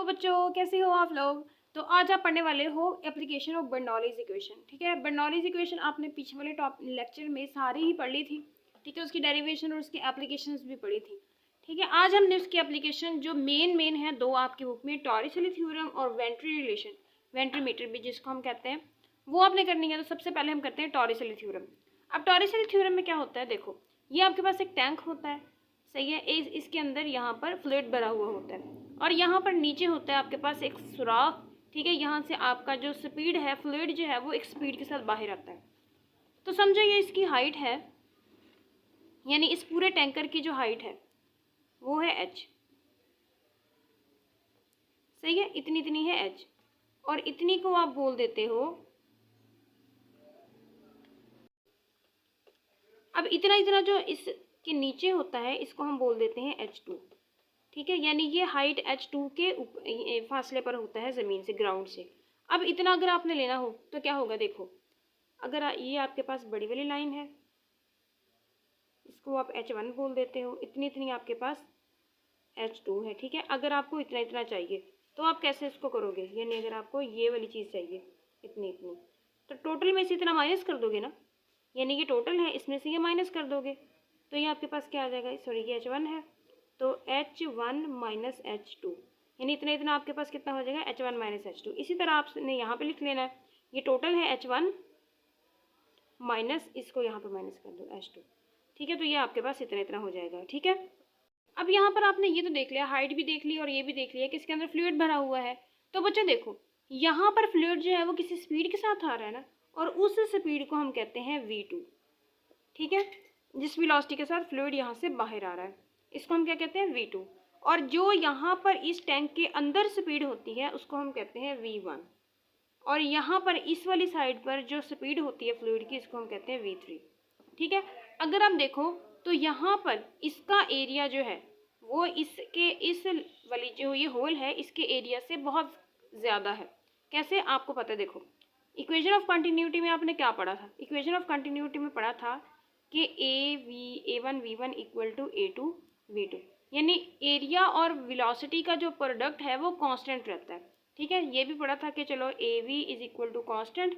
तो बच्चों कैसे हो आप लोग। तो आज आप पढ़ने वाले हो एप्लीकेशन ऑफ बर्नौलीज इक्वेशन। ठीक है, बर्नौलीज इक्वेशन आपने पीछे वाले टॉप लेक्चर में सारी ही पढ़ ली थी। ठीक है, उसकी डेरिवेशन और उसकी एप्लीकेशंस भी पढ़ी थी। ठीक है, आज हमने उसकी एप्लीकेशन जो मेन है दो आपकी बुक में, टॉरिसेली थ्योरम और वेंट्री रिलेशन, वेंट्रीमीटर भी जिसको हम कहते हैं, वो आपने करनी है। तो सबसे पहले हम करते हैं टॉरिसेली थ्योरम। अब टॉरिसेली थ्योरम में क्या होता है, देखो ये आपके पास एक टैंक होता है, सही है। इसके अंदर यहाँ पर फ्लूइड भरा हुआ होता है और यहाँ पर नीचे होता है आपके पास एक सुराख। ठीक है, यहाँ से आपका जो स्पीड है, फ्लूइड जो है वो एक स्पीड के साथ बाहर आता है। तो समझो ये इसकी हाइट है, यानी इस पूरे टैंकर की जो हाइट है वो है h, सही है। इतनी इतनी है h और इतनी को आप बोल देते हो, अब इतना इतना जो इसके नीचे होता है इसको हम बोल देते हैं h2। ठीक है, यानी ये हाइट h2 के फासले पर होता है ज़मीन से, ग्राउंड से। अब इतना अगर आपने लेना हो तो क्या होगा, देखो अगर ये आपके पास बड़ी वाली लाइन है, इसको आप h1 बोल देते हो, इतनी इतनी आपके पास h2 है। ठीक है, अगर आपको इतना इतना चाहिए तो आप कैसे इसको करोगे, यानी अगर आपको ये वाली चीज़ चाहिए इतनी इतनी, तो टोटल में से इतना माइनस कर दोगे ना, यानी ये टोटल है, इसमें से ये माइनस कर दोगे तो ये आपके पास क्या आ जाएगा, सॉरी ये h1 है तो h1 माइनस h2, यानी इतना इतना आपके पास कितना हो जाएगा, h1 माइनस h2। इसी तरह आपने यहाँ पे लिख लेना है, ये टोटल है h1 माइनस इसको यहाँ पे माइनस कर दो h2। ठीक है, तो ये आपके पास इतना इतना हो जाएगा। ठीक है, अब यहाँ पर आपने ये तो देख लिया, हाइट भी देख ली और ये भी देख लिया कि इसके अंदर फ्लूइड भरा हुआ है। तो बच्चों देखो यहाँ पर फ्लूइड जो है वो किसी स्पीड के साथ आ रहा है ना, और उस स्पीड को हम कहते हैं v2। ठीक है, जिस वेलोसिटी के साथ फ्लूइड यहाँ से बाहर आ रहा है इसको हम क्या कहते हैं, v2। और जो यहाँ पर इस टैंक के अंदर स्पीड होती है उसको हम कहते हैं v1। और यहाँ पर इस वाली साइड पर जो स्पीड होती है फ्लूइड की इसको हम कहते हैं v3। ठीक है, अगर आप देखो तो यहाँ पर इसका एरिया जो है वो इसके इस वाली जो ये होल है इसके एरिया से बहुत ज़्यादा है। कैसे आपको पता है, देखो इक्वेशन ऑफ कंटिन्यूटी में आपने क्या पढ़ा था, इक्वेशन ऑफ कंटिन्यूटी में पढ़ा था कि a1 v1 equal to a2 v2, यानी एरिया और वेलोसिटी का जो प्रोडक्ट है वो कांस्टेंट रहता है। ठीक है, ये भी पढ़ा था कि चलो av is equal to constant,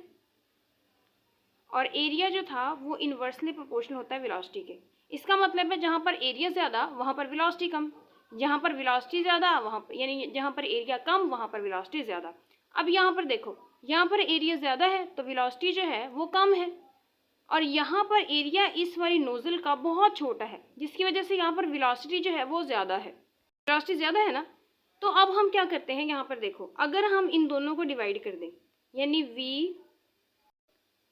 और एरिया जो था वो इन्वर्सली प्रोपोर्शनल होता है वेलोसिटी के। इसका मतलब है जहाँ पर एरिया ज़्यादा वहाँ पर वेलोसिटी कम, जहाँ पर वेलोसिटी ज़्यादा वहाँ पर, यानी जहाँ पर एरिया कम वहाँ पर वेलोसिटी ज़्यादा। अब यहाँ पर देखो, यहाँ पर एरिया ज़्यादा है तो वेलोसिटी जो है वो कम है, और यहाँ पर एरिया इस वाली नोजल का बहुत छोटा है जिसकी वजह से यहाँ पर वेलोसिटी जो है वो ज़्यादा है, वेलोसिटी ज़्यादा है ना। तो अब हम क्या करते हैं, यहाँ पर देखो अगर हम इन दोनों को डिवाइड कर दें, यानी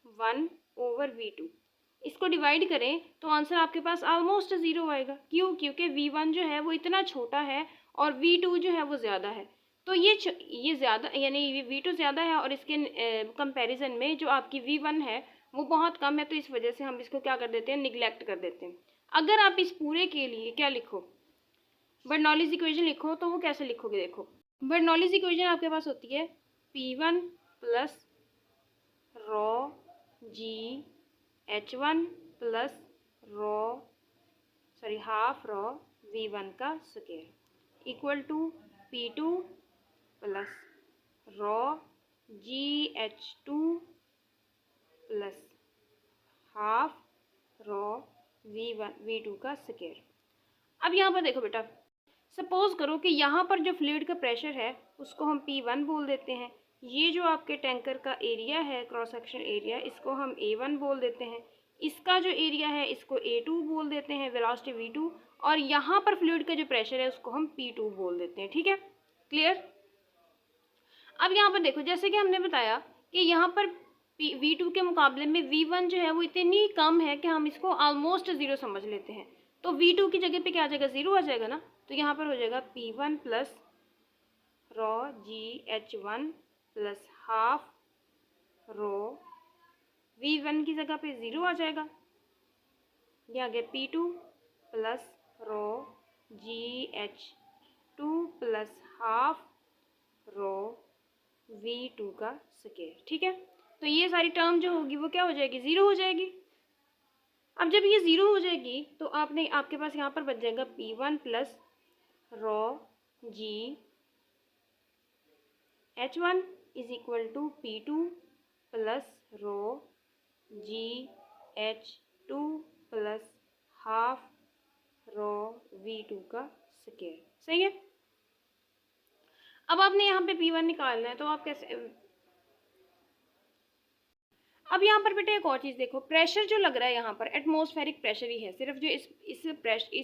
v1 ओवर v2, इसको डिवाइड करें तो आंसर आपके पास ऑलमोस्ट ज़ीरो आएगा। क्यों, क्योंकि v1 जो है वो इतना छोटा है और v2 जो है वो ज़्यादा है। तो ये ज़्यादा, यानी v2 ज़्यादा है और इसके कंपैरिजन में जो आपकी v1 है वो बहुत कम है, तो इस वजह से हम इसको क्या कर देते हैं, निगलेक्ट कर देते हैं। अगर आप इस पूरे के लिए क्या लिखो, बर्नौलीज इक्वेशन लिखो, तो वो कैसे लिखोगे, देखो बर्नौलीज इक्वेशन आपके पास होती है P1 plus rho g h1 plus half rho v1 का square equal to P2 plus rho ji h2 plus half rho v2 का स्क्वायर। अब यहाँ पर देखो बेटा, सपोज करो कि यहाँ पर जो फ्लूइड का प्रेशर है उसको हम P1 बोल देते हैं, ये जो आपके टैंकर का एरिया है, क्रॉस सेक्शन एरिया, इसको हम A1 बोल देते हैं, इसका जो एरिया है इसको A2 बोल देते हैं, वेलोसिटी V2, और यहाँ पर फ्लूइड का जो प्रेशर है उसको हम P2 बोल देते हैं। ठीक है, क्लियर। अब यहाँ पर देखो, जैसे कि हमने बताया कि यहाँ पर v2 के मुकाबले में v1 जो है वो इतनी कम है कि हम इसको ऑलमोस्ट ज़ीरो समझ लेते हैं। तो v2 की जगह पे क्या आ जाएगा, ज़ीरो आ जाएगा ना। तो यहाँ पर हो जाएगा P1 plus rho g h1 plus half rho v1 की जगह पे ज़ीरो आ जाएगा, ये आ गया P2 प्लस रॉ जी h2 plus half rho v2 का स्क्वायर। ठीक है, तो ये सारी टर्म जो होगी वो क्या हो जाएगी, ज़ीरो हो जाएगी। अब जब ये ज़ीरो हो जाएगी तो आपके पास यहाँ पर बच जाएगा P1 plus rho g H1 is equal to P2 plus rho GH2 plus half rho V2 का स्क्वायर। सही है। अब आपने यहाँ पे P1 निकालना है, तो आप कैसे, अब यहाँ पर बेटा एक और चीज़ देखो, प्रेशर जो लग रहा है यहाँ पर एटमॉस्फेरिक प्रेशर ही है, सिर्फ जो इस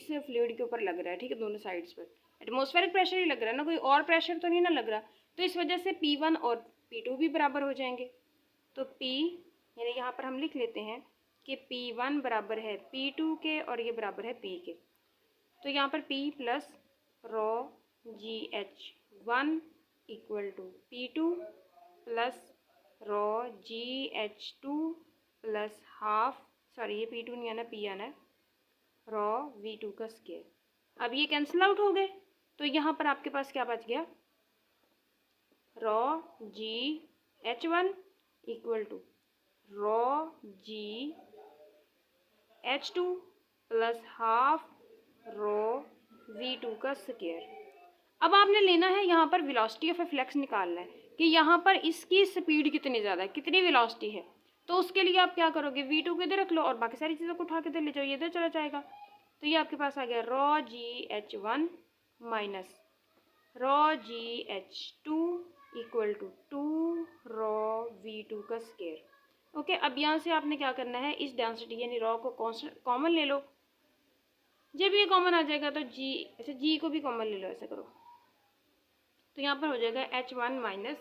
फ्लूइड के ऊपर लग रहा है, ठीक है, दोनों साइड्स पर एटमॉस्फेरिक प्रेशर ही लग रहा है ना, कोई और प्रेशर तो नहीं ना लग रहा। तो इस वजह से P1 और P2 भी बराबर हो जाएंगे। तो P यानी यहाँ पर हम लिख लेते हैं कि P1 बराबर है P2 के और ये बराबर है P के। तो यहाँ पर P plus rho GH1 equal to P2 plus rho GH2 plus half, sorry ये P2 नहीं आना, P आना है, रो V2 का स्क्वायर। अब ये कैंसिल आउट हो गए, तो यहाँ पर आपके पास क्या बच गया, rho GH1 equal to rho GH2 plus half rho V2 का स्क्वायर। अब आपने लेना है यहाँ पर वेलोसिटी ऑफ ए फ्लक्स निकालना है कि यहाँ पर इसकी स्पीड कितनी ज़्यादा है, कितनी वेलोसिटी है। तो उसके लिए आप क्या करोगे, V2 को इधर रख लो और बाकी सारी चीज़ों को उठा के इधर ले जाओ, ये इधर चला जाएगा। तो ये आपके पास आ गया rho GH1 minus rho GH2 equal to 2 rho V2 का स्क्वायर। ओके, अब यहाँ से आपने क्या करना है, इस डेंसिटी यानी रो को कॉमन ले लो। जब ये कॉमन आ जाएगा तो G, अच्छा G को भी कॉमन ले लो, ऐसा करो। तो यहाँ पर हो जाएगा H1 minus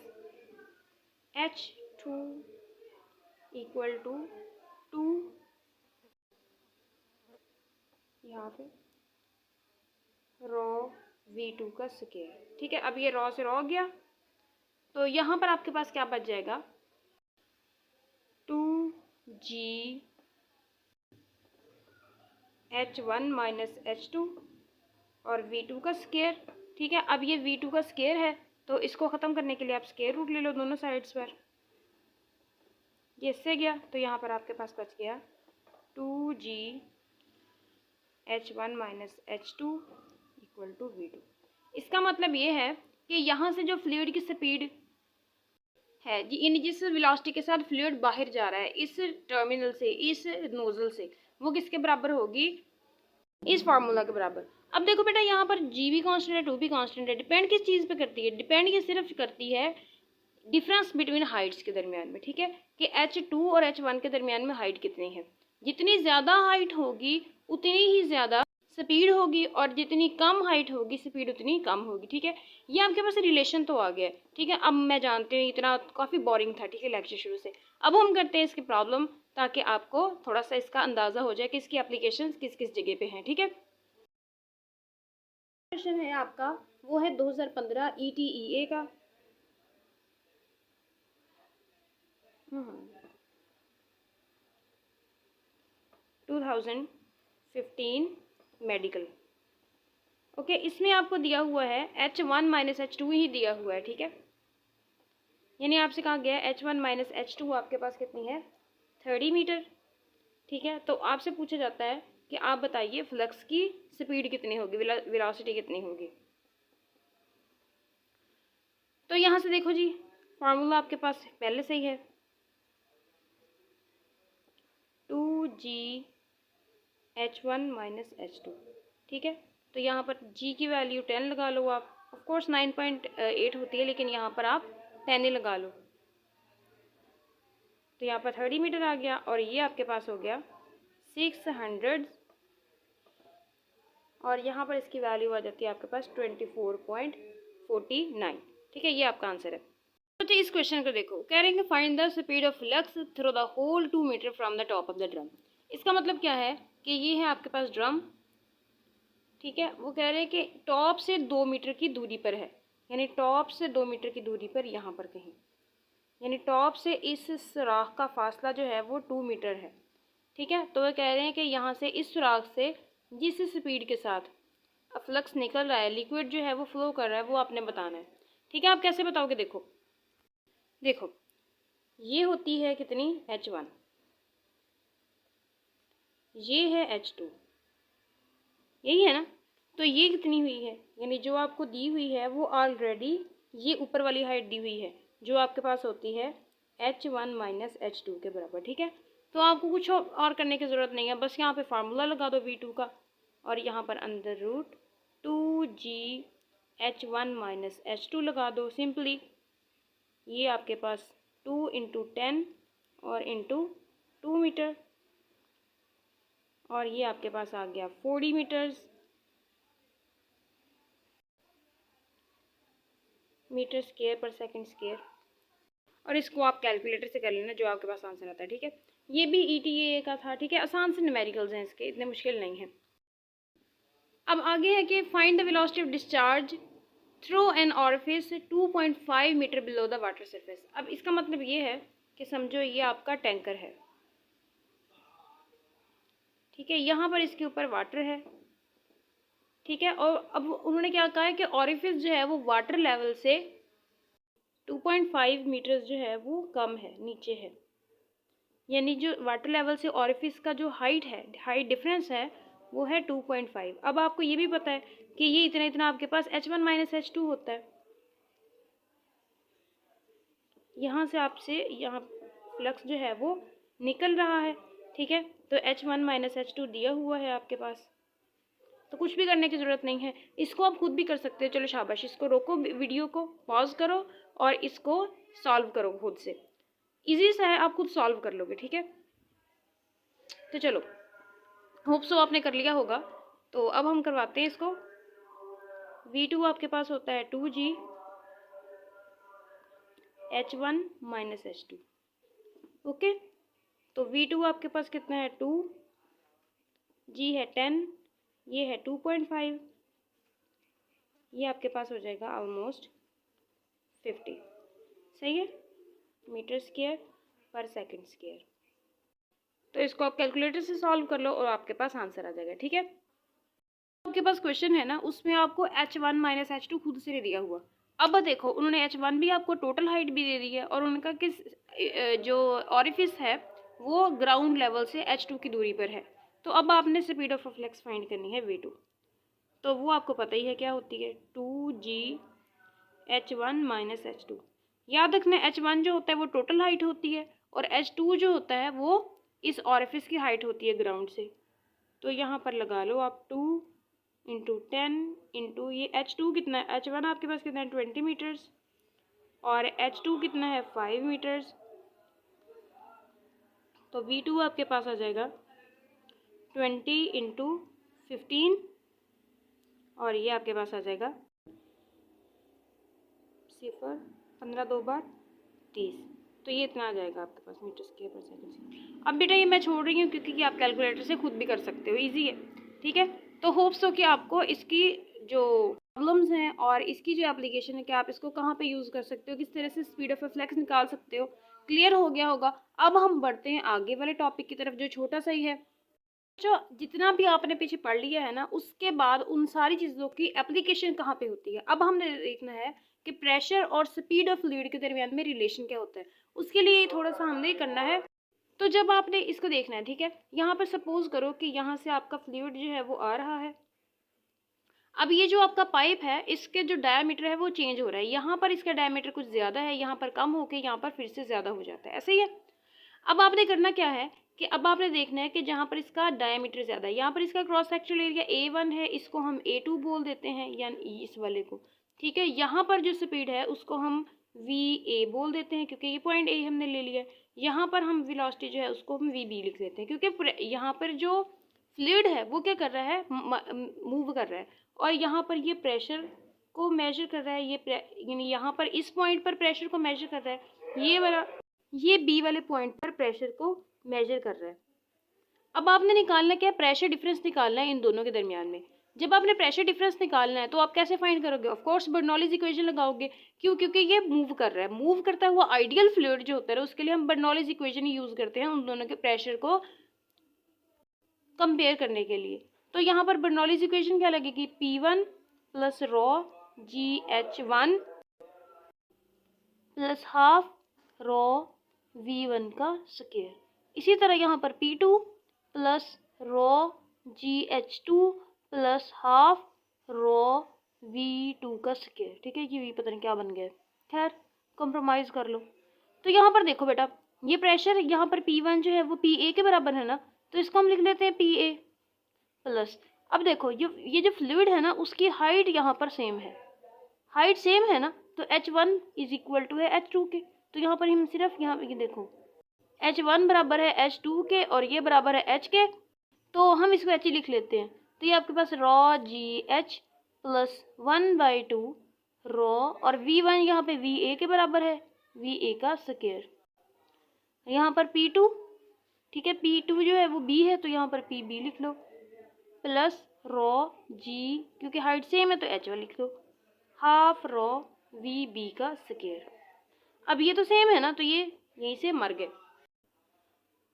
H2 equal to 2 यहाँ पे रो V2 का स्क्वायर। ठीक है, अब ये रो से रो हो गया, तो यहाँ पर आपके पास क्या बच जाएगा, 2G H1 माइनस H2 और V2 का स्क्वायर। ठीक है, अब ये V2 का स्क्वायर है, तो इसको ख़त्म करने के लिए आप स्क्वायर रूट ले लो दोनों साइड्स पर। ये इससे गया, तो यहाँ पर आपके पास बच गया 2G H1 minus H2 equal to V2। इसका मतलब ये है कि यहाँ से जो फ्लूइड की स्पीड है, यानी जिस वेलोसिटी के साथ फ्लूइड बाहर जा रहा है इस टर्मिनल से, इस नोजल से, वो किसके बराबर होगी, इस फार्मूला के बराबर। अब देखो बेटा, यहाँ पर G भी कांस्टेंट है, 2 भी कांस्टेंट है। डिपेंड किस चीज़ पे करती है, डिपेंड ये सिर्फ करती है डिफरेंस बिटवीन हाइट्स के दरमियान में। ठीक है, कि H2 और H1 के दरमियान में हाइट कितनी है। जितनी ज़्यादा हाइट होगी उतनी ही ज़्यादा स्पीड होगी, और जितनी कम हाइट होगी स्पीड उतनी कम होगी। ठीक है, ये आपके पास रिलेशन तो आ गया। ठीक है, अब मैं जानती हूँ इतना काफ़ी बोरिंग था, ठीक है, लेक्चर शुरू से। अब हम करते हैं इसकी प्रॉब्लम, ताकि आपको थोड़ा सा इसका अंदाज़ा हो जाए कि इसकी एप्लीकेशन किस किस जगह पे हैं। ठीक है, क्वेश्चन है आपका, वो है 2015 ETEA का। 2015 मेडिकल। ओके, इसमें आपको दिया हुआ है H1 माइनस H2 ही दिया हुआ है। ठीक है, यानी आपसे कहा गया है H1 माइनस H2 आपके पास कितनी है, 30 मीटर। ठीक है, तो आपसे पूछा जाता है कि आप बताइए फ्लक्स की स्पीड कितनी होगी, वेलोसिटी कितनी होगी। तो यहाँ से देखो जी, फार्मूला आपके पास पहले से ही है, 2G H1 माइनस H2। ठीक है, तो यहाँ पर G की वैल्यू 10 लगा लो आप, ऑफ कोर्स 9.8 होती है, लेकिन यहाँ पर आप 10 ही लगा लो। तो यहाँ पर 30 मीटर आ गया, और ये आपके पास हो गया 600, और यहाँ पर इसकी वैल्यू आ जाती है आपके पास 24.49। ठीक है, ये आपका आंसर है। तो इस क्वेश्चन को देखो, कह रहे हैं find the speed of flux through the hole 2 metre from the top of the drum. इसका मतलब क्या है कि ये है आपके पास ड्रम। ठीक है, वो कह रहे हैं कि टॉप से 2 मीटर की दूरी पर है, यानी टॉप से 2 मीटर की दूरी पर यहाँ पर कहीं, यानी टॉप से इस सुराख का फासला जो है वो 2 मीटर है। ठीक है, तो वो कह रहे हैं कि यहाँ से इस सुराख से जिस स्पीड के साथ फ्लक्स निकल रहा है, लिक्विड जो है वो फ्लो कर रहा है, वो आपने बताना है। ठीक है, आप कैसे बताओगे, देखो देखो ये होती है कितनी, H1, ये है H2, यही है ना। तो ये कितनी हुई है, यानी जो आपको दी हुई है वो ऑलरेडी ये ऊपर वाली हाइट दी हुई है जो आपके पास होती है h1 माइनस h2 के बराबर, ठीक है। तो आपको कुछ और करने की ज़रूरत नहीं है, बस यहाँ पे फार्मूला लगा दो v2 का और यहाँ पर अंदर root 2g h1 minus h2 लगा दो सिंपली। ये आपके पास 2 इंटू 10 और इंटू 2 मीटर और ये आपके पास आ गया 40 मीटर्स, मीटर स्क्वायर पर सेकंड स्क्वायर। और इसको आप कैलकुलेटर से कर लेना जो आपके पास आंसर आता है, ठीक है। ये भी ETA का था, ठीक है। आसान से न्यूमेरिकल्स हैं इसके, इतने मुश्किल नहीं है। अब आगे है कि find the velocity of discharge through an orifice 2.5 metre below the water surface. अब इसका मतलब ये है कि समझो ये आपका टैंकर है, ठीक है। यहाँ पर इसके ऊपर वाटर है, ठीक है। और अब उन्होंने क्या कहा है कि ऑरिफिस जो है वो वाटर लेवल से 2.5 मीटर्स जो है वो कम है, नीचे है। यानी जो वाटर लेवल से ऑरिफिस का जो हाइट है, हाइट डिफरेंस है वो है 2.5। अब आपको ये भी पता है कि ये इतना इतना आपके पास h1 माइनस h2 होता है। यहाँ से आपसे यहाँ फ्लक्स जो है वो निकल रहा है, ठीक है। तो h1 माइनस h2 दिया हुआ है आपके पास, तो कुछ भी करने की ज़रूरत नहीं है। इसको आप खुद भी कर सकते हो। चलो शाबाश, इसको रोको, वीडियो को पॉज करो और इसको सॉल्व करो खुद से। इजी सा है, आप खुद सॉल्व कर लोगे, ठीक है। तो चलो, होप सो आपने कर लिया होगा। तो अब हम करवाते हैं इसको। V2 आपके पास होता है 2g h1 minus h2, okay. तो V2 आपके पास कितना है 2, g है 10, ये है 2.5, ये आपके पास हो जाएगा ऑलमोस्ट 50, सही है, मीटर स्क्वायर पर सेकंड स्क्वायर। तो इसको आप कैलकुलेटर से सॉल्व कर लो और आपके पास आंसर आ जाएगा, ठीक है। आपके पास क्वेश्चन है ना, उसमें आपको h1 माइनस h2 खुद से नहीं दिया हुआ। अब देखो, उन्होंने h1 भी आपको टोटल हाइट भी दे दी है और उनका किस जो ऑरिफिस है वो ग्राउंड लेवल से h2 की दूरी पर है। तो अब आपने स्पीड ऑफ रिफ्लेक्स फाइंड करनी है v2। तो वो आपको पता ही है क्या होती है, 2g h1 माइनस h2। याद रखना h1 जो होता है वो टोटल हाइट होती है और h2 जो होता है वो इस ऑरिफिस की हाइट होती है ग्राउंड से। तो यहाँ पर लगा लो आप 2 इंटू 10 इंटू ये h2 कितना है, h1 आपके पास कितना है 20 मीटर्स और h2 कितना है 5 मीटर्स। तो v2 आपके पास आ जाएगा 20 इंटू 15 और ये आपके पास आ जाएगा 0, 15 2 बार 30। तो ये इतना आ जाएगा आपके पास मीटर स्क्वायर पर सेकंड। अब बेटा ये मैं छोड़ रही हूँ क्योंकि आप कैलकुलेटर से खुद भी कर सकते हो, इजी है, ठीक है। तो होप्स हो कि आपको इसकी जो प्रॉब्लम्स हैं और इसकी जो एप्लीकेशन है कि आप इसको कहाँ पे यूज़ कर सकते हो, किस तरह से स्पीड ऑफ रिफ्लेक्स निकाल सकते हो, क्लियर हो गया होगा। अब हम बढ़ते हैं आगे वाले टॉपिक की तरफ जो छोटा सा ही है। जो जितना भी आपने पीछे पढ़ लिया है ना, उसके बाद उन सारी चीज़ों की एप्लीकेशन कहाँ पे होती है। अब हमने देखना है कि प्रेशर और स्पीड ऑफ फ्लूइड के दरमियान में रिलेशन क्या होता है। उसके लिए थोड़ा सा हमने करना है। तो जब आपने इसको देखना है, ठीक है, यहाँ पर सपोज करो कि यहाँ से आपका फ्लूइड जो है वो आ रहा है। अब ये जो आपका पाइप है इसके जो डायमीटर है वो चेंज हो रहा है। यहाँ पर इसका डायमीटर कुछ ज़्यादा है, यहाँ पर कम होकर यहाँ पर फिर से ज़्यादा हो जाता है, ऐसे ही है। अब आपने करना क्या है कि अब आपने देखना है कि जहाँ पर इसका डायमीटर ज़्यादा है, यहाँ पर इसका क्रॉस सेक्शनल एरिया A1 है, इसको हम A2 बोल देते हैं, यानी इस वाले को, ठीक है। यहाँ पर जो स्पीड है उसको हम VA बोल देते हैं क्योंकि ये पॉइंट A हमने ले लिया है। यहाँ पर हम वेलोसिटी जो है उसको हम VB लिख देते हैं क्योंकि यहाँ पर जो फ्लूइड है वो क्या कर रहा है, मूव कर रहा है और यहाँ पर ये प्रेशर को मेजर कर रहा है। ये यानी यहाँ पर इस पॉइंट पर प्रेशर को मेजर कर रहा है, ये वाला ये बी वाले पॉइंट पर प्रेशर को मेजर कर रहा है। अब आपने निकालना क्या है, प्रेशर डिफरेंस निकालना है इन दोनों के दरमियान में। जब आपने प्रेशर डिफरेंस निकालना है तो आप कैसे फाइंड करोगे, ऑफ कोर्स बर्नौलीज इक्वेशन लगाओगे। क्यों, क्योंकि ये मूव कर रहा है, मूव करता हुआ आइडियल फ्लूइड जो होता है उसके लिए हम बर्नौलीज इक्वेशन ही यूज करते हैं उन दोनों के प्रेशर को कंपेयर करने के लिए। तो यहाँ पर बर्नौलीज इक्वेशन क्या लगेगी, P1 plus rho GH1 plus half रो V1 का स्क्वायर। इसी तरह यहाँ पर P2 plus rho GH2 plus half rho V2 का स्क्वायर, ठीक है। ये V पता नहीं क्या बन गया है, खैर कॉम्प्रोमाइज़ कर लो। तो यहाँ पर देखो बेटा, ये प्रेशर यहाँ पर P1 जो है वो PA के बराबर है ना, तो इसको हम लिख लेते हैं PA प्लस। अब देखो ये जो फ्लूइड है ना उसकी हाइट यहाँ पर सेम है, हाइट सेम है ना, तो H1 इज इक्वल टू है H2 के। तो यहाँ पर हम सिर्फ यहाँ ये देखो H1 बराबर है H2 के और ये बराबर है H के, तो हम इसको H ही लिख लेते हैं। तो ये आपके पास रॉ GH प्लस 1/2 रॉ, और V1 यहाँ पे VA के बराबर है, VA का स्क्वायर। यहाँ पर P2, ठीक है, P2 जो है वो B है, तो यहाँ पर PB लिख लो, प्लस रॉ G, क्योंकि हाइट सेम है तो H1 लिख लो, हाफ रॉ VB का स्क्वायर। अब ये तो सेम है ना, तो ये यहीं से मर गए।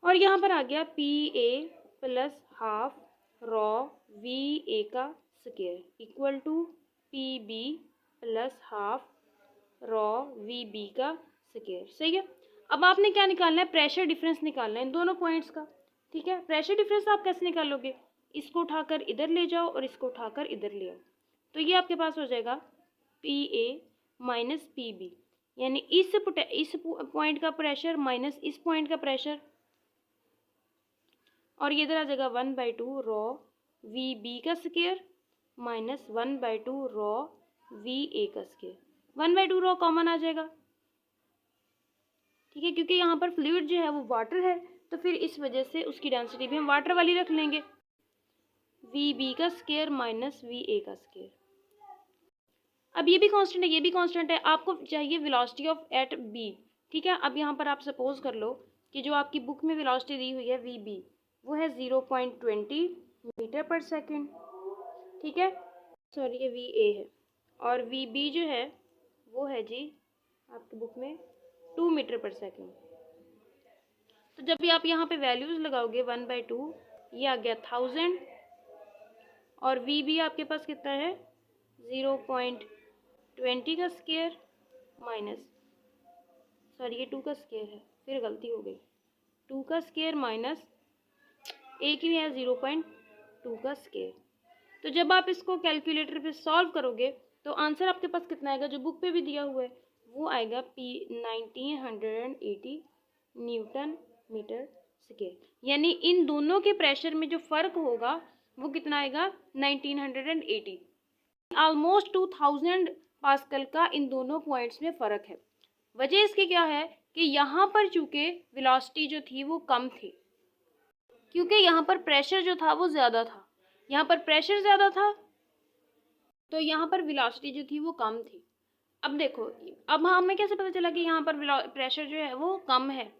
और यहाँ पर आ गया PA plus half rho VA का square equal to PB plus half rho VB का स्क्वायर। सही है। अब आपने क्या निकालना है, प्रेशर डिफरेंस निकालना है इन दोनों पॉइंट्स का, ठीक है। प्रेशर डिफरेंस आप कैसे निकालोगे, इसको उठाकर इधर ले जाओ और इसको उठाकर इधर ले आओ, तो ये आपके पास हो जाएगा PA माइनस PB, यानी इस पॉइंट का प्रेशर माइनस इस पॉइंट का प्रेशर, और ये इधर आ जाएगा 1/2 रॉ VB का स्क्वायर माइनस 1/2 रॉ VA का स्क्वायर। 1/2 रॉ कॉमन आ जाएगा, ठीक है, क्योंकि यहाँ पर फ्लूइड जो है वो वाटर है, तो फिर इस वजह से उसकी डेंसिटी भी हम वाटर वाली रख लेंगे, VB का स्क्वायर माइनस VA का स्क्वायर। अब ये भी कांस्टेंट है, ये भी कांस्टेंट है, आपको चाहिए वेलोसिटी ऑफ एट B, ठीक है। अब यहाँ पर आप सपोज कर लो कि जो आपकी बुक में वेलोसिटी दी हुई है VB वो है 0.20 मीटर पर सेकेंड, ठीक है, सॉरी ये VA है, और VB जो है वो है जी आपकी बुक में 2 मीटर पर सेकेंड। तो जब भी आप यहाँ पे वैल्यूज लगाओगे 1/2, ये आ गया 1000, और VB आपके पास कितना है 0.20 का स्क्वायर माइनस, सॉरी ये 2 का स्क्वायर है, फिर गलती हो गई, 2 का स्क्वायर माइनस एक ही है 0.2 का स्क्वायर। तो जब आप इसको कैलकुलेटर पे सॉल्व करोगे तो आंसर आपके पास कितना आएगा, जो बुक पे भी दिया हुआ है वो आएगा 1980 न्यूटन मीटर स्क्वायर, यानी इन दोनों के प्रेशर में जो फर्क होगा वो कितना आएगा 1980, ऑलमोस्ट 2000 पास्कल का इन दोनों पॉइंट्स में फ़र्क है। वजह इसकी क्या है कि यहाँ पर चूँकि वेलोसिटी जो थी वो कम थी, क्योंकि यहाँ पर प्रेशर जो था वो ज़्यादा था, यहाँ पर प्रेशर ज़्यादा था तो यहाँ पर वेलोसिटी जो थी वो कम थी। अब देखो, अब हमें कैसे पता चला कि यहाँ पर प्रेशर जो है वो कम है,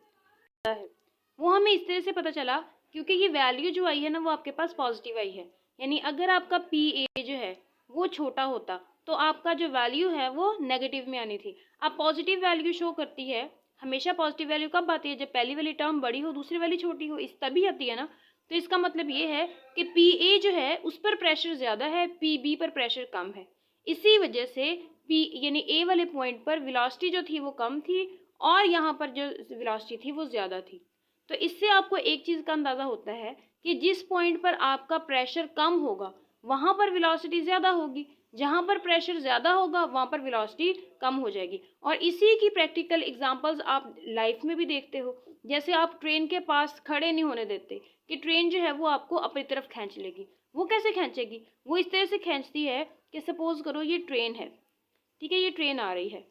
वो हमें इस तरह से पता चला क्योंकि ये वैल्यू जो आई है ना वो आपके पास पॉजिटिव आई है, यानी अगर आपका PA जो है वो छोटा होता तो आपका जो वैल्यू है वो नेगेटिव में आनी थी। अब पॉजिटिव वैल्यू शो करती है, हमेशा पॉजिटिव वैल्यू कब आती है, जब पहली वाली टर्म बड़ी हो दूसरी वाली छोटी हो, इस तभी आती है ना। तो इसका मतलब ये है कि PA जो है उस पर प्रेशर ज़्यादा है, PB पर प्रेशर कम है, इसी वजह से P यानी A वाले पॉइंट पर वेलोसिटी जो थी वो कम थी और यहाँ पर जो वेलोसिटी थी वो ज़्यादा थी। तो इससे आपको एक चीज़ का अंदाज़ा होता है कि जिस पॉइंट पर आपका प्रेशर कम होगा वहाँ पर वेलोसिटी ज़्यादा होगी, जहाँ पर प्रेशर ज़्यादा होगा वहाँ पर वेलोसिटी कम हो जाएगी। और इसी की प्रैक्टिकल एग्जांपल्स आप लाइफ में भी देखते हो, जैसे आप ट्रेन के पास खड़े नहीं होने देते कि ट्रेन जो है वो आपको अपनी तरफ खींच लेगी। वो कैसे खींचेगी, वो इस तरह से खींचती है कि सपोज करो ये ट्रेन है, ठीक है, ये ट्रेन आ रही है,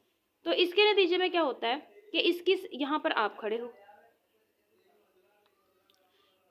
तो इसके नतीजे में क्या होता है कि इसकी यहाँ पर आप खड़े हो,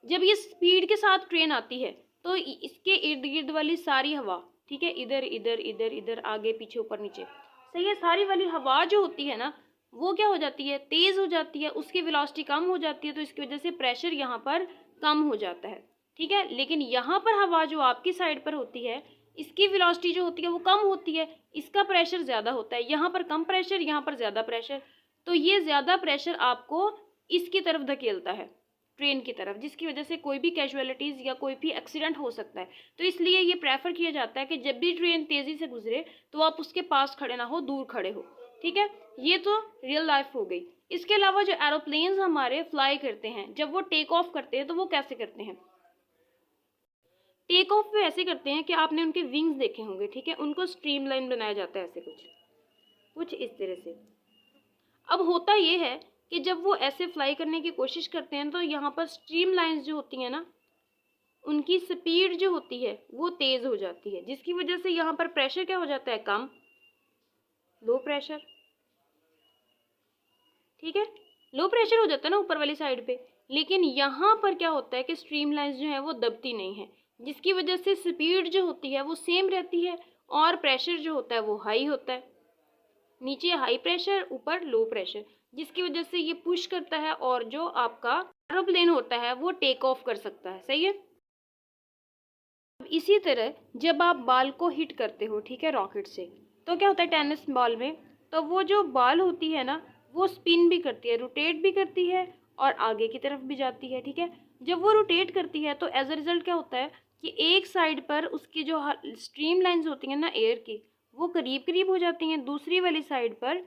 जब ये स्पीड के साथ ट्रेन आती है तो इसके इर्द गिर्द वाली सारी हवा, ठीक है, इधर इधर इधर इधर आगे पीछे ऊपर नीचे, सही है, सारी वाली हवा जो होती है ना वो क्या हो जाती है, तेज हो जाती है, उसकी वेलोसिटी कम हो जाती है, तो इसकी वजह से प्रेशर यहाँ पर कम हो जाता है, ठीक है। लेकिन यहाँ पर हवा जो आपकी साइड पर होती है इसकी वेलोसिटी जो होती है वो कम होती है, इसका प्रेशर ज़्यादा होता है, यहाँ पर कम प्रेशर यहाँ पर ज़्यादा प्रेशर, तो ये ज़्यादा प्रेशर आपको इसकी तरफ धकेलता है, ट्रेन की तरफ, जिसकी वजह से कोई भी कैजुअलिटीज़ या कोई भी एक्सीडेंट हो सकता है। तो इसलिए ये प्रेफर किया जाता है कि जब भी ट्रेन तेज़ी से गुजरे तो आप उसके पास खड़े ना हो, दूर खड़े हो, ठीक है। ये तो रियल लाइफ हो गई। इसके अलावा जो एरोप्लेन्स हमारे फ्लाई करते हैं, जब वो टेक ऑफ करते हैं तो वो कैसे करते हैं, टेक ऑफ वे ऐसे करते हैं कि आपने उनके विंग्स देखे होंगे, ठीक है, उनको स्ट्रीमलाइन बनाया जाता है ऐसे कुछ इस तरह से। अब होता ये है कि जब वो ऐसे फ्लाई करने की कोशिश करते हैं तो यहाँ पर स्ट्रीमलाइंस जो होती हैं ना, उनकी स्पीड जो होती है वो तेज हो जाती है, जिसकी वजह से यहाँ पर प्रेशर क्या हो जाता है, कम, लो प्रेशर, ठीक है, लो प्रेशर हो जाता है ना ऊपर वाली साइड पे। लेकिन यहाँ पर क्या होता है कि स्ट्रीमलाइंस जो है वो दबती नहीं है, जिसकी वजह से स्पीड जो होती है वो सेम रहती है और प्रेशर जो होता है वो हाई होता है, नीचे हाई प्रेशर ऊपर लो प्रेशर, जिसकी वजह से ये पुश करता है और जो आपका एरोप्लेन होता है वो टेक ऑफ कर सकता है। सही है। इसी तरह जब आप बॉल को हिट करते हो, ठीक है, रॉकेट से, तो क्या होता है टेनिस बॉल में, तो वो जो बॉल होती है ना वो स्पिन भी करती है, रोटेट भी करती है और आगे की तरफ भी जाती है, ठीक है। जब वो रोटेट करती है तो एज अ रिजल्ट क्या होता है कि एक साइड पर उसकी जो स्ट्रीम लाइंस होती हैं ना एयर की, वो करीब करीब हो जाती हैं, दूसरी वाली साइड पर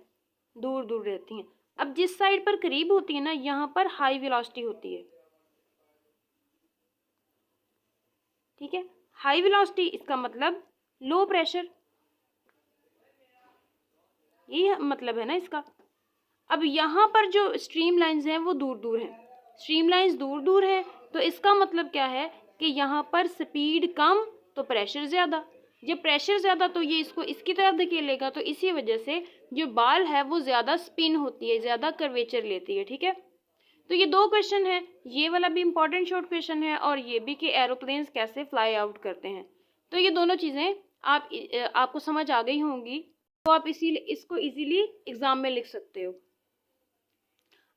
दूर दूर रहती हैं। अब जिस साइड पर करीब होती है ना, यहाँ पर हाई वेलोसिटी होती है, ठीक है, हाई वेलोसिटी, इसका मतलब लो प्रेशर, ये मतलब है ना इसका। अब यहाँ पर जो स्ट्रीम लाइंस हैं वो दूर दूर हैं, स्ट्रीम लाइंस दूर दूर है, तो इसका मतलब क्या है कि यहाँ पर स्पीड कम तो प्रेशर ज़्यादा, जब प्रेशर ज़्यादा तो ये इसको इसकी तरफ धकेलेगा, तो इसी वजह से जो बॉल है वो ज़्यादा स्पिन होती है, ज़्यादा कर्वेचर लेती है, ठीक है। तो ये दो क्वेश्चन है, ये वाला भी इम्पोर्टेंट शॉर्ट क्वेश्चन है और ये भी कि एरोप्लेन्स कैसे फ्लाई आउट करते हैं। तो ये दोनों चीज़ें आपको समझ आ गई होंगी, तो आप इसको इजीली एग्जाम में लिख सकते हो।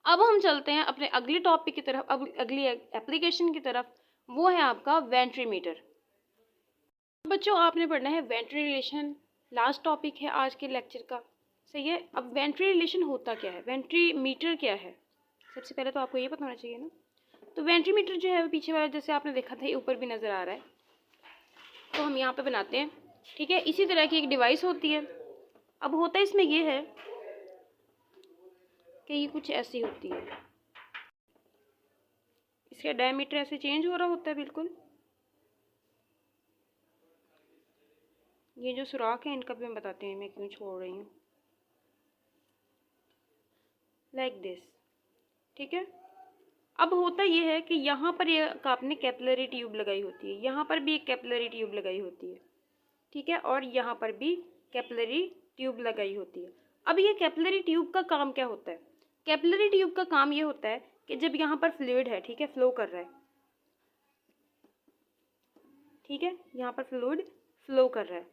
अब हम चलते हैं अपने अगले टॉपिक की तरफ, अगली एप्लीकेशन की तरफ, वो है आपका वेंट्रीमीटर। बच्चों आपने पढ़ना है वेंट्रिलेशन, लास्ट टॉपिक है आज के लेक्चर का, सही है। अब वेंट्रिलेशन होता क्या है, वेंट्रीमीटर क्या है, सबसे पहले तो आपको ये पता होना चाहिए ना। तो वेंट्रीमीटर जो है वो पीछे वाला जैसे आपने देखा था ऊपर भी नज़र आ रहा है, तो हम यहाँ पे बनाते हैं, ठीक है। इसी तरह की एक डिवाइस होती है। अब होता इसमें ये है कि ये कुछ ऐसी होती है, इसका डायमीटर ऐसे चेंज हो रहा होता है बिल्कुल, ये जो सुराख है इनका भी हम बताते हैं मैं क्यों छोड़ रही हूँ, लाइक दिस, ठीक है। अब होता ये है कि यहाँ पर ये आपने कैपिलरी ट्यूब लगाई होती है, यहाँ पर भी एक कैपिलरी ट्यूब लगाई होती है, ठीक है, और यहाँ पर भी कैपिलरी ट्यूब लगाई होती है। अब ये कैपिलरी ट्यूब का काम क्या होता है, कैपिलरी ट्यूब का काम ये होता है कि जब यहाँ पर फ्लूइड है, ठीक है, फ्लो कर रहा है, ठीक है, यहाँ पर फ्लूइड फ्लो कर रहा है,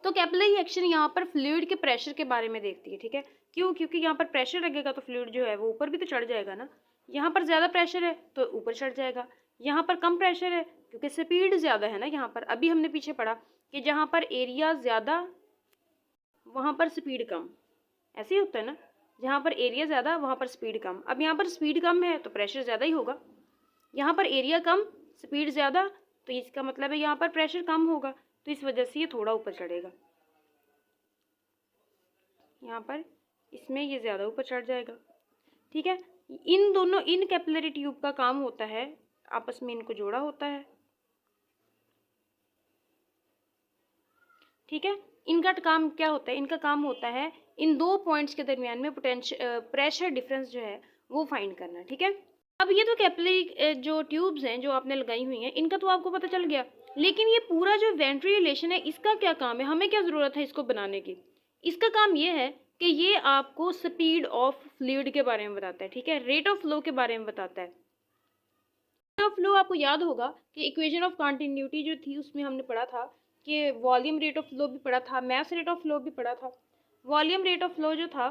तो कैपिलरी एक्शन यहाँ पर फ्लूइड के प्रेशर के बारे में देखती है, ठीक है। क्यों, क्योंकि यहाँ पर प्रेशर लगेगा तो फ्लूइड जो है वो ऊपर भी तो चढ़ जाएगा ना, यहाँ पर ज़्यादा प्रेशर है तो ऊपर चढ़ जाएगा, यहाँ पर कम प्रेशर है क्योंकि स्पीड ज़्यादा है ना, यहाँ पर अभी हमने पीछे पढ़ा कि जहाँ पर एरिया ज़्यादा वहाँ पर स्पीड कम, ऐसे ही होता है ना, जहाँ पर एरिया ज़्यादा वहाँ पर स्पीड कम। अब यहाँ पर स्पीड कम है तो प्रेशर ज़्यादा ही होगा, यहाँ पर एरिया कम स्पीड ज़्यादा, तो इसका मतलब है यहाँ पर प्रेशर कम होगा, तो इस वजह से ये थोड़ा ऊपर चढ़ेगा, यहाँ पर इसमें ये ज़्यादा ऊपर चढ़ जाएगा, ठीक है। इन कैपिलरी ट्यूब का काम होता है, आपस में इनको जोड़ा होता है, ठीक है। इनका काम क्या होता है, इनका काम होता है इन दो पॉइंट्स के दरमियान में प्रेशर डिफरेंस जो है वो फाइंड करना, ठीक है। अब ये तो कैपिलरी जो ट्यूब्स हैं जो आपने लगाई हुई हैं इनका तो आपको पता चल गया, लेकिन ये पूरा जो वेंट्रिलेशन है इसका क्या काम है, हमें क्या ज़रूरत है इसको बनाने की। इसका काम ये है कि ये आपको स्पीड ऑफ फ्लूइड के बारे में बताता है, ठीक है, रेट ऑफ फ्लो के बारे में बताता है। रेट ऑफ फ्लो आपको याद होगा कि इक्वेशन ऑफ कॉन्टिन्यूटी जो थी उसमें हमने पढ़ा था कि वॉल्यूम रेट ऑफ फ्लो भी पढ़ा था, मास रेट ऑफ फ्लो भी पढ़ा था। वॉल्यूम रेट ऑफ फ्लो जो था,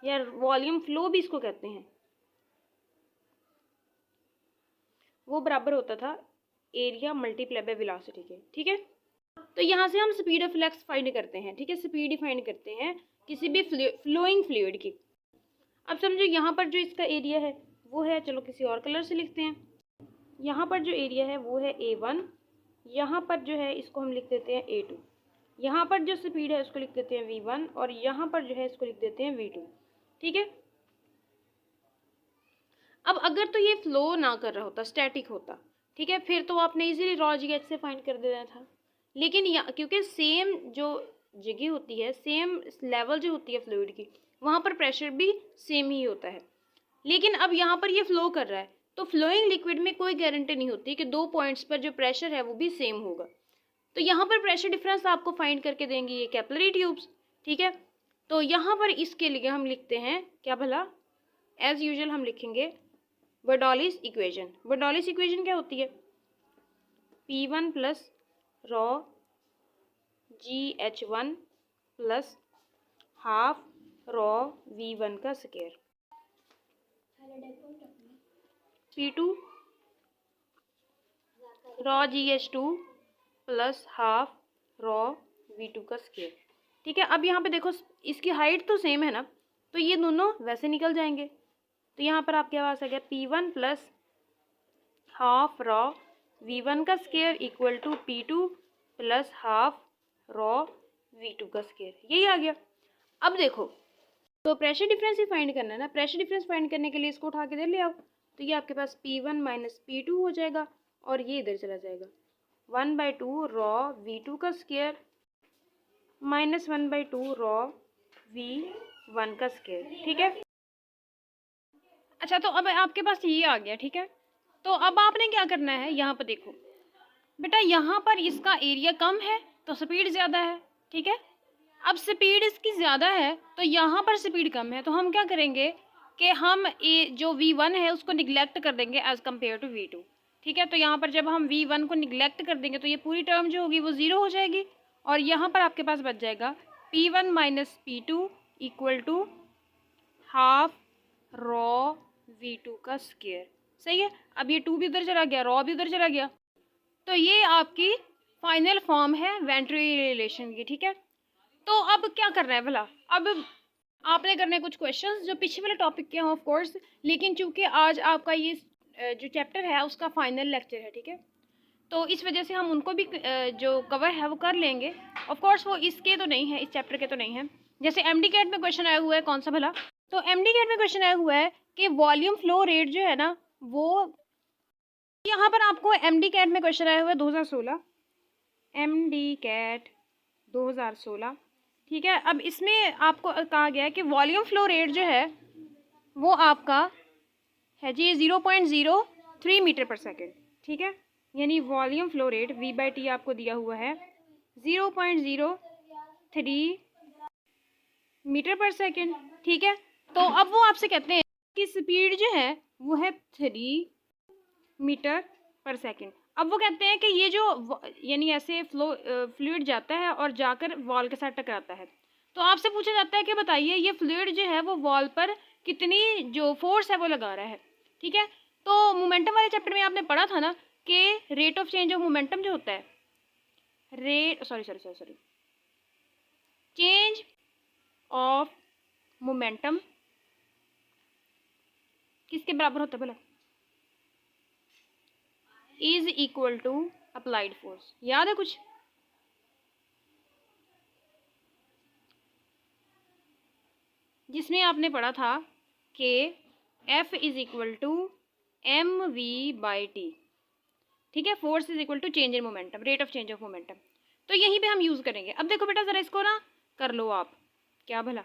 या वॉल्यूम फ्लो भी इसको कहते हैं, वो बराबर होता था एरिया मल्टीप्लाई बाय वेलोसिटी के, ठीक है। तो यहाँ से हम स्पीड ऑफ फ्लक्स फाइंड करते हैं, ठीक है, स्पीड फाइंड करते हैं किसी भी फ्लोइंग फ्लूइड की। अब समझो यहाँ पर जो इसका एरिया है वो है, चलो किसी और कलर से लिखते हैं, यहाँ पर जो एरिया है वो है A1, यहाँ पर जो है इसको हम लिख देते हैं A2, यहाँ पर जो स्पीड है उसको लिख देते हैं V1 और यहाँ पर जो है इसको लिख देते हैं V2, ठीक है। अब अगर तो ये फ्लो ना कर रहा होता, स्टैटिक होता, ठीक है, फिर तो आपने इजीली रॉ GH से फाइंड कर देना था। लेकिन यहाँ क्योंकि सेम जो जगह होती है, सेम लेवल जो होती है फ्लूइड की, वहाँ पर प्रेशर भी सेम ही होता है। लेकिन अब यहाँ पर ये फ्लो कर रहा है, तो फ्लोइंग लिक्विड में कोई गारंटी नहीं होती कि 2 पॉइंट्स पर जो प्रेशर है वो भी सेम होगा। तो यहाँ पर प्रेशर डिफरेंस आपको फाइंड करके देंगे ये कैपिलरी ट्यूब्स, ठीक है। तो यहाँ पर इसके लिए हम लिखते हैं क्या भला, एज यूजुअल हम लिखेंगे बर्नौलीज इक्वेशन। बर्नौलीज इक्वेशन क्या होती है, P1 plus raw GH1 plus half rho V1 का square, P2 raw GH2 plus half rho V2 का स्क्वायर, ठीक है। अब यहाँ पे देखो इसकी हाइट तो सेम है ना, तो ये दोनों वैसे निकल जाएंगे। तो यहाँ पर आपके पास आ गया P1 plus half rho V1 का square equal to P2 plus half rho V2 का स्क्वायर, यही आ गया। अब देखो तो प्रेशर डिफरेंस ही फाइंड करना है ना, प्रेशर डिफरेंस फाइंड करने के लिए इसको उठा के इधर ले आओ, तो ये आपके पास P1 माइनस P2 हो जाएगा और ये इधर चला जाएगा 1/2 रॉ V2 का स्क्वायर माइनस 1/2 रॉ V1 का स्क्वायर, ठीक है। अच्छा तो अब आपके पास ये आ गया, ठीक है। तो अब आपने क्या करना है, यहाँ पर देखो बेटा, यहाँ पर इसका एरिया कम है तो स्पीड ज़्यादा है, ठीक है। अब स्पीड इसकी ज़्यादा है तो यहाँ पर स्पीड कम है, तो हम क्या करेंगे कि हम जो V1 है उसको निगलेक्ट कर देंगे एज़ कम्पेयर टू V2, ठीक है। तो यहाँ पर जब हम V1 को निगलेक्ट कर देंगे तो ये पूरी टर्म जो होगी वो 0 हो जाएगी और यहाँ पर आपके पास बच जाएगा P1 minus P2 equal to half rho V2 का स्क्वायर, सही है। अब ये 2 भी उधर चला गया, रॉ भी उधर चला गया, तो ये आपकी फाइनल फॉर्म है वेंट्री रिलेशन की, ठीक है। तो अब क्या करना है भला, अब आपने करना है कुछ क्वेश्चंस जो पीछे वाले टॉपिक के हैं ऑफ कोर्स, लेकिन चूंकि आज आपका ये जो चैप्टर है उसका फाइनल लेक्चर है, ठीक है, तो इस वजह से हम उनको भी जो कवर है वो कर लेंगे। ऑफ कोर्स वो इसके तो नहीं है, इस चैप्टर के तो नहीं है। जैसे MD कैट में क्वेश्चन आया हुआ है, कौन सा भला, तो MD कैट में क्वेश्चन आया हुआ है कि वॉल्यूम फ्लो रेट जो है ना वो, यहाँ पर आपको MD कैट में क्वेश्चन आया हुआ है 2016, MD कैट 2016, ठीक है। अब इसमें आपको कहा गया है कि वॉल्यूम फ्लो रेट जो है वो आपका है जी 0.03 मीटर पर सेकेंड, ठीक है। यानी वॉल्यूम फ्लो रेट V/T आपको दिया हुआ है 0.03 मीटर पर सेकेंड, ठीक है। तो अब वो आपसे कहते हैं कि स्पीड जो है वो है 3 मीटर पर सेकेंड। अब वो कहते हैं कि ये जो यानी ऐसे फ्लूइड जाता है और जाकर वॉल के साथ टकराता है, तो आपसे पूछा जाता है कि बताइए ये फ्लूइड जो है वो वॉल पर कितनी जो फोर्स है वो लगा रहा है, ठीक है। तो मोमेंटम वाले चैप्टर में आपने पढ़ा था ना कि rate of change of momentum जो होता है, चेंज ऑफ मोमेंटम किसके बराबर होता है भला, is equal to applied force, याद है कुछ, जिसमें आपने पढ़ा था कि F is equal to mv/t, ठीक है। Force is equal to change in momentum, rate of change of momentum, तो यहीं पे हम यूज़ करेंगे। अब देखो बेटा ज़रा इसको ना कर लो आप, क्या भला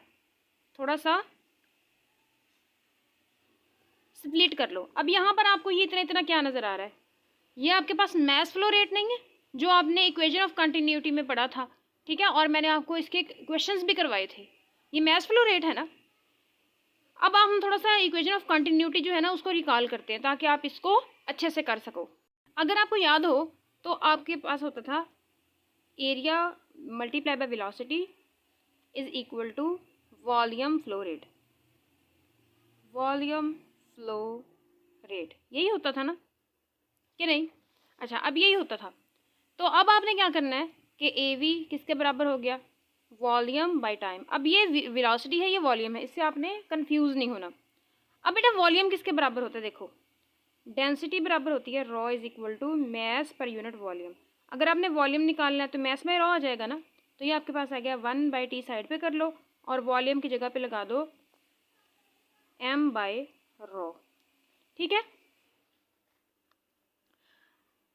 थोड़ा सा स्प्लिट कर लो। अब यहाँ पर आपको ये इतना इतना क्या नज़र आ रहा है, ये आपके पास मास फ्लो रेट नहीं है जो आपने इक्वेशन ऑफ कंटिन्यूटी में पढ़ा था, ठीक है, और मैंने आपको इसके क्वेश्चंस भी करवाए थे, ये मास फ्लो रेट है ना। अब हम थोड़ा सा इक्वेशन ऑफ कंटिन्यूटी जो है ना उसको रिकॉल करते हैं ताकि आप इसको अच्छे से कर सको। अगर आपको याद हो तो आपके पास होता था area multiply by velocity is equal to volume flow rate, volume flow rate यही होता था ना कि नहीं। अच्छा अब यही होता था, तो अब आपने क्या करना है कि AV किसके बराबर हो गया, वॉल्यूम बाय टाइम। अब ये वेलोसिटी है, ये वॉल्यूम है, इससे आपने कंफ्यूज नहीं होना। अब बेटा वॉल्यूम किसके बराबर होता है, देखो डेंसिटी बराबर होती है rho is equal to mass per unit volume. अगर आपने वॉल्यूम निकालना है तो मैस में रॉ आ जाएगा ना, तो ये आपके पास आ गया 1/T साइड पे कर लो और वॉल्यूम की जगह पे लगा दो m/ρ, ठीक है,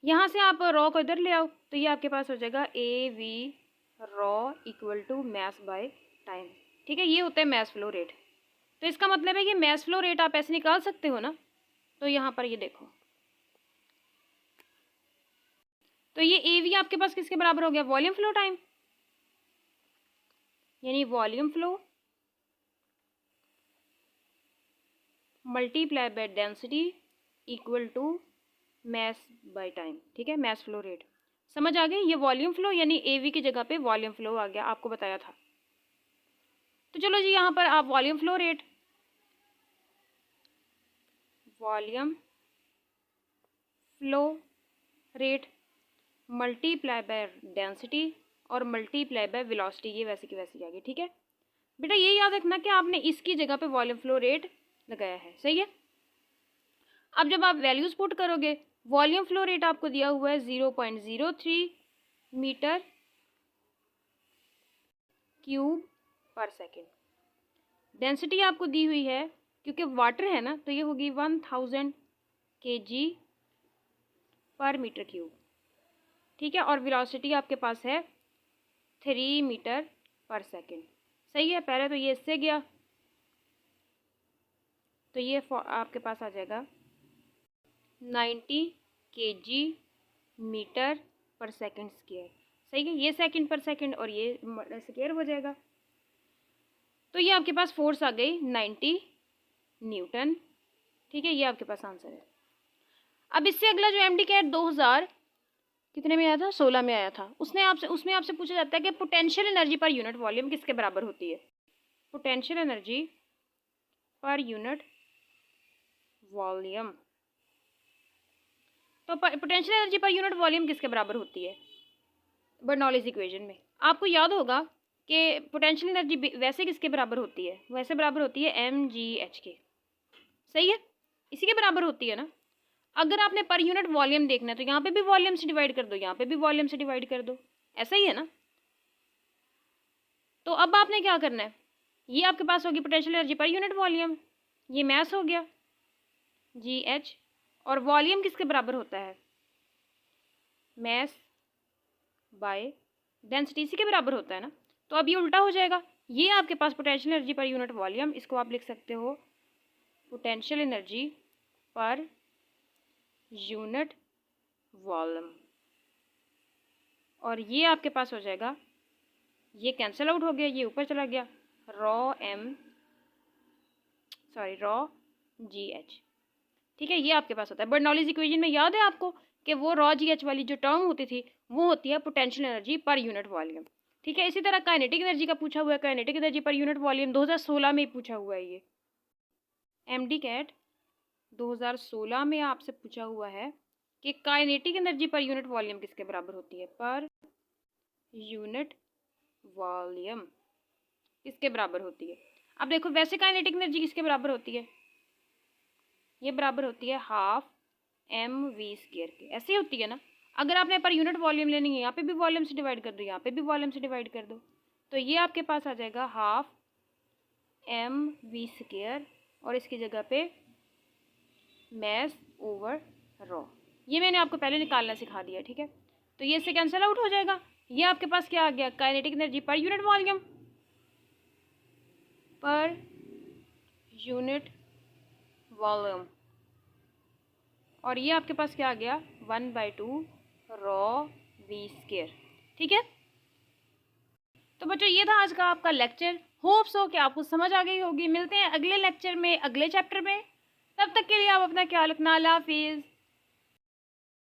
यहाँ से आप रॉ को इधर ले आओ तो ये आपके पास हो जाएगा a v rho equal to mass by time. ठीक है, ये होता है मैस फ्लो रेट। तो इसका मतलब है कि मैस फ्लो रेट आप ऐसे निकाल सकते हो ना। तो यहाँ पर ये देखो, तो ये ए वी आपके पास किसके बराबर हो गया, वॉल्यूम फ्लो टाइम, यानी volume flow multiply by density equal to mass by time. ठीक है, मैस फ्लो रेट समझ आ गई। ये वॉल्यूम फ्लो यानी एवी की जगह पे वॉल्यूम फ्लो आ गया, आपको बताया था। तो चलो जी, यहाँ पर आप volume flow rate, volume flow rate multiply by density और मल्टीप्लाई बाय वेलोसिटी, ये वैसे की वैसी आ गई। ठीक है बेटा, ये याद रखना कि आपने इसकी जगह पे वॉल्यूम फ्लो रेट लगाया है, सही है। अब जब आप वैल्यूज पुट करोगे, वॉल्यूम फ्लो रेट आपको दिया हुआ है 0.03 मीटर क्यूब पर सेकेंड। डेंसिटी आपको दी हुई है, क्योंकि वाटर है ना, तो ये होगी 1000 kg पर मीटर क्यूब। ठीक है, और वेलोसिटी आपके पास है 3 मीटर पर सेकेंड। सही है, पहले तो ये इससे गया, तो ये आपके पास आ जाएगा 90 kg मीटर पर सेकेंड स्क्वायर। सही है, ये सेकेंड पर सेकेंड और ये स्क्वायर हो जाएगा। तो ये आपके पास फोर्स आ गई 90 न्यूटन। ठीक है, ये आपके पास आंसर है। अब इससे अगला जो एमडी कैट 2000 कितने में आया था, 16 में आया था, उसमें आपसे पूछा जाता है कि potential energy per unit volume किसके बराबर होती है। Potential energy per unit volume, तो potential energy per unit volume किसके बराबर होती है बर्नौलीज इक्वेशन में। आपको याद होगा कि पोटेंशियल एनर्जी वैसे किसके बराबर होती है, वैसे बराबर होती है mgh के। सही है, इसी के बराबर होती है ना। अगर आपने पर यूनिट वॉल्यूम देखना है तो यहाँ पे भी वॉल्यूम से डिवाइड कर दो, यहाँ पे भी वॉल्यूम से डिवाइड कर दो, ऐसा ही है ना। तो अब आपने क्या करना है, ये आपके पास होगी potential energy per unit volume, ये मैस हो गया GH, और वॉल्यूम किसके बराबर होता है, मैस बाय डेंसिटी, इसी के बराबर होता है ना। तो अब ये उल्टा हो जाएगा, ये आपके पास potential energy per unit volume, इसको आप लिख सकते हो potential energy per unit volume, और ये आपके पास हो जाएगा, ये कैंसिल आउट हो गया, ये ऊपर चला गया, रॉ GH। ठीक है, ये आपके पास होता है। बर्नौलीज इक्वेशन में याद है आपको कि वो रॉ GH वाली जो टर्म होती थी वो होती है potential energy per unit volume. ठीक है, इसी तरह काइनेटिक एनर्जी का पूछा हुआ है, kinetic energy per unit volume 2016 में ही पूछा हुआ है। ये एमडी कैट 2016 में आपसे पूछा हुआ है कि kinetic energy per unit volume किसके बराबर होती है, पर यूनिट वॉल्यूम किसके बराबर होती है। अब देखो, वैसे काइनेटिक एनर्जी किसके बराबर होती है, ये बराबर होती है ½ mv स्क्वायर के, ऐसे ही होती है ना। अगर आपने पर यूनिट वॉल्यूम लेनी है, यहाँ पे भी वॉल्यूम से डिवाइड कर दो, यहाँ पे भी वॉल्यूम से डिवाइड कर दो, तो ये आपके पास आ जाएगा ½ mv स्क्वायर, और इसकी जगह पे मैस ओवर रॉ। ये मैंने आपको पहले निकालना सिखा दिया। ठीक है, तो ये इससे कैंसिल आउट हो जाएगा, ये आपके पास क्या आ गया, kinetic energy per unit volume, पर यूनिट वॉल्यूम, और ये आपके पास क्या आ गया 1/2 रॉ v स्क्वायर। ठीक है, तो बच्चों ये था आज का आपका लेक्चर। होप्स हो कि आपको समझ आ गई होगी। मिलते हैं अगले लेक्चर में, अगले चैप्टर में। तब तक के लिए आप अपना ख्याल रखना। अल्लाह हाफिज़।